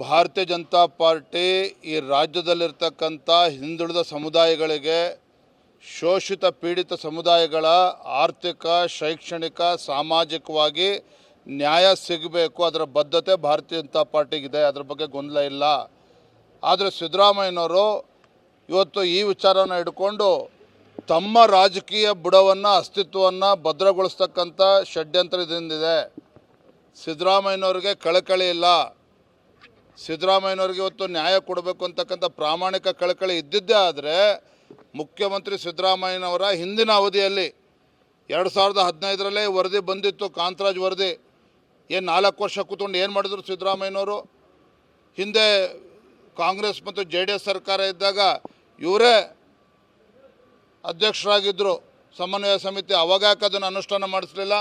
ಭಾರತೀಯ ಜನತಾ ಪಾರ್ಟಿ ಈ ರಾಜ್ಯದಲ್ಲಿರ್ತಕ್ಕಂಥ ಹಿಂದುಳಿದ ಸಮುದಾಯಗಳಿಗೆ, ಶೋಷಿತ ಪೀಡಿತ ಸಮುದಾಯಗಳ ಆರ್ಥಿಕ, ಶೈಕ್ಷಣಿಕ, ಸಾಮಾಜಿಕವಾಗಿ ನ್ಯಾಯ ಸಿಗಬೇಕು, ಅದರ ಬದ್ಧತೆ ಭಾರತೀಯ ಜನತಾ ಪಾರ್ಟಿಗಿದೆ. ಅದರ ಬಗ್ಗೆ ಗೊಂದಲ ಇಲ್ಲ. ಆದರೆ ಸಿದ್ದರಾಮಯ್ಯನವರು ಇವತ್ತು ಈ ವಿಚಾರನ ಹಿಡ್ಕೊಂಡು ತಮ್ಮ ರಾಜಕೀಯ ಬುಡವನ್ನು, ಅಸ್ತಿತ್ವವನ್ನು ಭದ್ರಗೊಳಿಸ್ತಕ್ಕಂಥ ಷಡ್ಯಂತ್ರದಿಂದಿದೆ. ಸಿದ್ದರಾಮಯ್ಯನವ್ರಿಗೆ ಕಳಕಳಿ ಇಲ್ಲ. ಸಿದ್ದರಾಮಯ್ಯನವ್ರಿಗೆ ಇವತ್ತು ನ್ಯಾಯ ಕೊಡಬೇಕು ಅಂತಕ್ಕಂಥ ಪ್ರಾಮಾಣಿಕ ಕಳಕಳಿ ಇದ್ದಿದ್ದೇ ಆದರೆ ಮುಖ್ಯಮಂತ್ರಿ ಸಿದ್ದರಾಮಯ್ಯನವರ ಹಿಂದಿನ ಅವಧಿಯಲ್ಲಿ 2015ರಲ್ಲೇ ವರದಿ ಬಂದಿತ್ತು, ಕಾಂತರಾಜ್ ವರದಿ. ಏನು 4 ವರ್ಷ ಕೂತ್ಕೊಂಡು ಏನು ಮಾಡಿದ್ರು ಸಿದ್ದರಾಮಯ್ಯನವರು? ಹಿಂದೆ ಕಾಂಗ್ರೆಸ್ ಮತ್ತು JDS ಸರ್ಕಾರ ಇದ್ದಾಗ ಇವರೇ ಅಧ್ಯಕ್ಷರಾಗಿದ್ದರು ಸಮನ್ವಯ ಸಮಿತಿ. ಅವಾಗ ಯಾಕೆ ಅದನ್ನು ಅನುಷ್ಠಾನ ಮಾಡಿಸಲಿಲ್ಲ?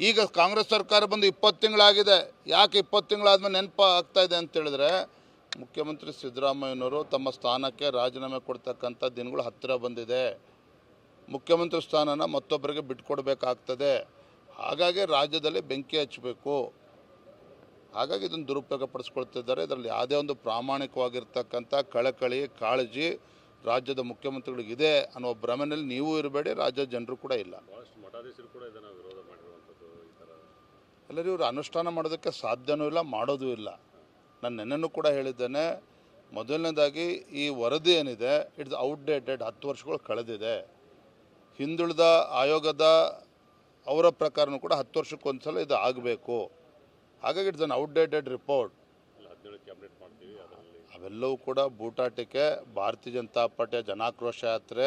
ಈಗ ಕಾಂಗ್ರೆಸ್ ಸರ್ಕಾರ ಬಂದು 20 ತಿಂಗಳಾಗಿದೆ. ಯಾಕೆ 20 ತಿಂಗಳಾದ್ಮೇಲೆ ನೆನಪು ಆಗ್ತಾಯಿದೆ ಅಂತೇಳಿದ್ರೆ, ಮುಖ್ಯಮಂತ್ರಿ ಸಿದ್ದರಾಮಯ್ಯನವರು ತಮ್ಮ ಸ್ಥಾನಕ್ಕೆ ರಾಜೀನಾಮೆ ಕೊಡ್ತಕ್ಕಂಥ ದಿನಗಳು ಹತ್ತಿರ ಬಂದಿದೆ. ಮುಖ್ಯಮಂತ್ರಿ ಸ್ಥಾನನ ಮತ್ತೊಬ್ಬರಿಗೆ ಬಿಟ್ಕೊಡ್ಬೇಕಾಗ್ತದೆ. ಹಾಗಾಗಿ ರಾಜ್ಯದಲ್ಲಿ ಬೆಂಕಿ ಹಚ್ಚಬೇಕು. ಹಾಗಾಗಿ ಇದನ್ನು ದುರುಪಯೋಗ ಪಡಿಸ್ಕೊಳ್ತಿದ್ದಾರೆ. ಇದರಲ್ಲಿ ಯಾವುದೇ ಒಂದು ಪ್ರಾಮಾಣಿಕವಾಗಿರ್ತಕ್ಕಂಥ ಕಳಕಳಿ, ಕಾಳಜಿ ರಾಜ್ಯದ ಮುಖ್ಯಮಂತ್ರಿಗಳಿಗಿದೆ ಅನ್ನೋ ಭ್ರಮೆಯಲ್ಲಿ ನೀವು ಇರಬೇಡಿ, ರಾಜ್ಯದ ಜನರು ಕೂಡ ಇಲ್ಲ. ಎಲ್ಲರೂ ಇವರು ಅನುಷ್ಠಾನ ಮಾಡೋದಕ್ಕೆ ಸಾಧ್ಯವೂ ಇಲ್ಲ, ಮಾಡೋದೂ ಇಲ್ಲ. ನಾನು ನೆನ್ನೆನೂ ಕೂಡ ಹೇಳಿದ್ದೇನೆ. ಮೊದಲನೇದಾಗಿ ಈ ವರದಿ ಏನಿದೆ, ಇಟ್ಸ್ ಔಟ್ಡೇಟೆಡ್. 10 ವರ್ಷಗಳು ಕಳೆದಿದೆ. ಹಿಂದುಳಿದ ಆಯೋಗದ ಅವರ ಪ್ರಕಾರನೂ ಕೂಡ 10 ವರ್ಷಕ್ಕೊಂದ್ಸಲ ಇದು ಆಗಬೇಕು. ಹಾಗಾಗಿ ಇಟ್ಸ್ ಅನ್ ಔಟ್ಡೇಟೆಡ್ ರಿಪೋರ್ಟ್. ಅವೆಲ್ಲವೂ ಕೂಡ ಬೂಟಾಟಿಕೆ. ಭಾರತೀಯ ಜನತಾ ಪಾರ್ಟಿಯ ಜನಾಕ್ರೋಶ ಯಾತ್ರೆ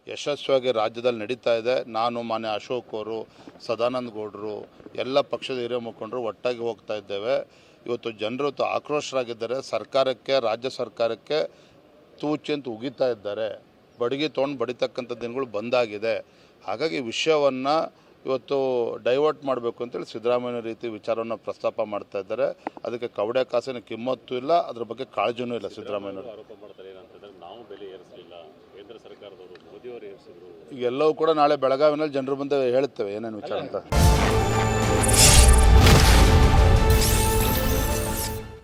ಯಶಸ್ವಿಯಾಗಿ ರಾಜ್ಯದಲ್ಲಿ ನಡೀತಾ ಇದೆ. ನಾನು, ಮಾನ್ಯ ಅಶೋಕ್ ಅವರು, ಸದಾನಂದ ಗೌಡರು, ಎಲ್ಲ ಪಕ್ಷದ ಹಿರಿಯ ಮುಖಂಡರು ಒಟ್ಟಾಗಿ ಹೋಗ್ತಾ ಇದ್ದೇವೆ. ಇವತ್ತು ಜನರು ಆಕ್ರೋಶರಾಗಿದ್ದಾರೆ. ಸರ್ಕಾರಕ್ಕೆ, ರಾಜ್ಯ ಸರ್ಕಾರಕ್ಕೆ ತೂಚಿ ಅಂತ ಉಗಿತಾ ಇದ್ದಾರೆ. ಬಡಗಿ ತೊಗೊಂಡು ಬಡಿತಕ್ಕಂಥ ದಿನಗಳು ಬಂದಾಗಿದೆ. ಹಾಗಾಗಿ ವಿಷಯವನ್ನು ಇವತ್ತು ಡೈವರ್ಟ್ ಮಾಡಬೇಕು ಅಂತೇಳಿ ಸಿದ್ದರಾಮಯ್ಯ ರೀತಿ ವಿಚಾರವನ್ನು ಪ್ರಸ್ತಾಪ ಮಾಡ್ತಾ ಇದ್ದಾರೆ. ಅದಕ್ಕೆ ಕವಡೆ ಕಾಸಿನ ಕಿಮ್ಮತ್ತು ಇಲ್ಲ, ಅದ್ರ ಬಗ್ಗೆ ಕಾಳಜಿನೂ ಇಲ್ಲ ಸಿದ್ದರಾಮಯ್ಯನವರು. ಈಗ ಎಲ್ಲವೂ ಕೂಡ ನಾಳೆ ಬೆಳಗಾವಿನಲ್ಲಿ ಜನರು ಬಂದು ಹೇಳ್ತೇವೆ ಏನೇನು ವಿಚಾರ ಅಂತ.